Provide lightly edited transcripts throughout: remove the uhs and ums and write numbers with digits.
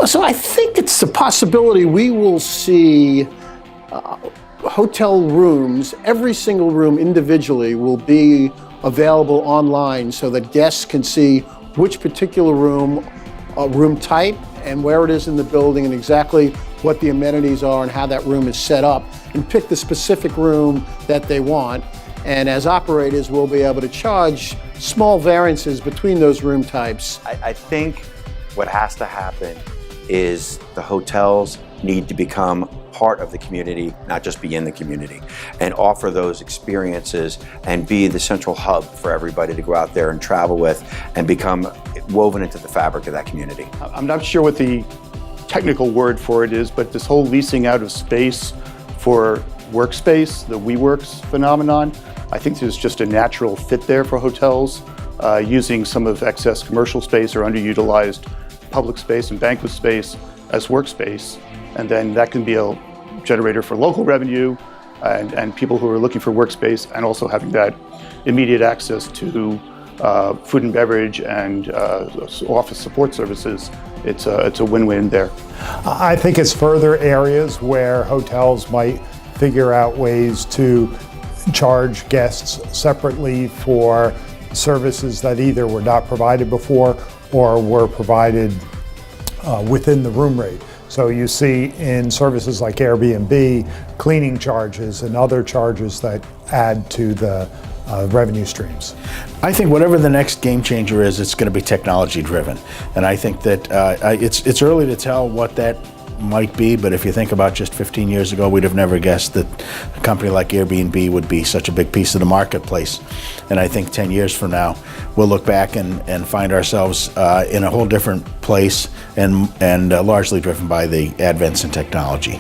So I think it's a possibility we will see hotel rooms, every single room individually will be available online so that guests can see which particular room type and where it is in the building and exactly what the amenities are and how that room is set up, and pick the specific room that they want. And as operators, we'll be able to charge small variances between those room types. I think what has to happen is the hotels need to become part of the community, not just be in the community, and offer those experiences and be the central hub for everybody to go out there and travel with and become woven into the fabric of that community. I'm not sure what the technical word for it is, but this whole leasing out of space for workspace, the WeWorks phenomenon, I think there's just a natural fit there for hotels, using some of excess commercial space or underutilized public space and banquet space as workspace. And then that can be a generator for local revenue and people who are looking for workspace, and also having that immediate access to food and beverage and office support services. It's a win-win there. I think it's further areas where hotels might figure out ways to charge guests separately for services that either were not provided before or were provided within the room rate. So you see in services like Airbnb, cleaning charges and other charges that add to the revenue streams. I think whatever the next game changer is, it's going to be technology driven. And I think that it's early to tell what that might be, but if you think about just 15 years ago, we'd have never guessed that a company like Airbnb would be such a big piece of the marketplace. And I think 10 years from now, we'll look back and find ourselves in a whole different place and largely driven by the advents in technology.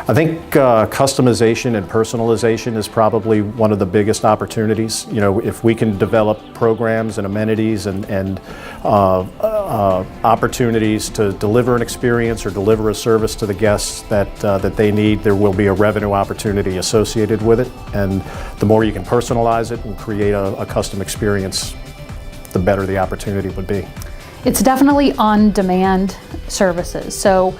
I think customization and personalization is probably one of the biggest opportunities. You know, if we can develop programs and amenities and opportunities to deliver an experience or deliver a service to the guests that they need, there will be a revenue opportunity associated with it. And the more you can personalize it and create a custom experience, the better the opportunity would be. It's definitely on-demand services. So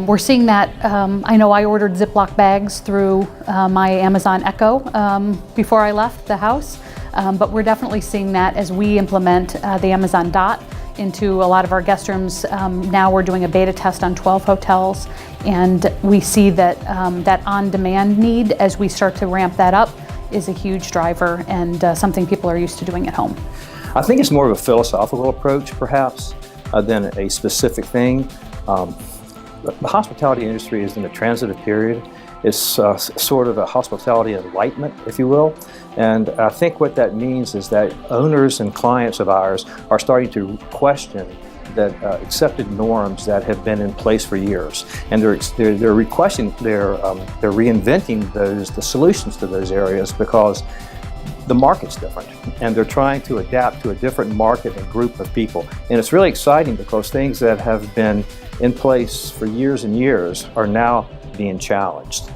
we're seeing that. I know I ordered Ziploc bags through my Amazon Echo before I left the house, but we're definitely seeing that as we implement the Amazon Dot into a lot of our guest rooms. Now we're doing a beta test on 12 hotels, and we see that that on-demand need, as we start to ramp that up, is a huge driver and something people are used to doing at home. I think it's more of a philosophical approach, perhaps, than a specific thing. The hospitality industry is in a transitive period. It's sort of a hospitality enlightenment, if you will. And I think what that means is that owners and clients of ours are starting to question that accepted norms that have been in place for years, and they're reinventing the solutions to those areas because the market's different, and they're trying to adapt to a different market and group of people. And it's really exciting because things that have been in place for years and years are now being challenged.